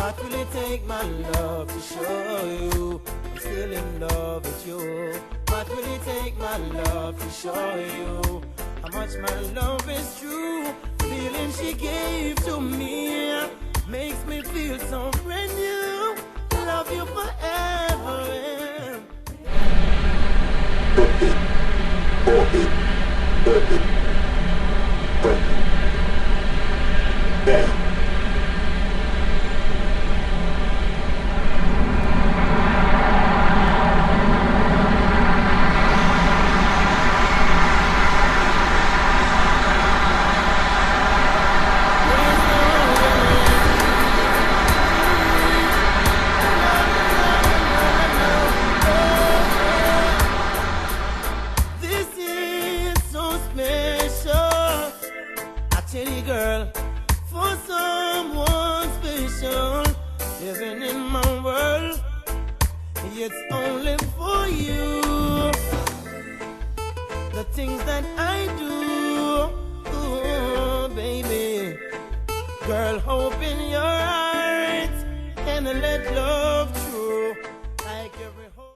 What will it take, my love, to show you I'm still in love with you? What will it take, my love, to show you how much my love is true? Feeling she gave to me makes me feel so brand new. Love you forever. Girl, for someone special living in my world, it's only for you. The things that I do, ooh, baby, girl, hope in your heart and let love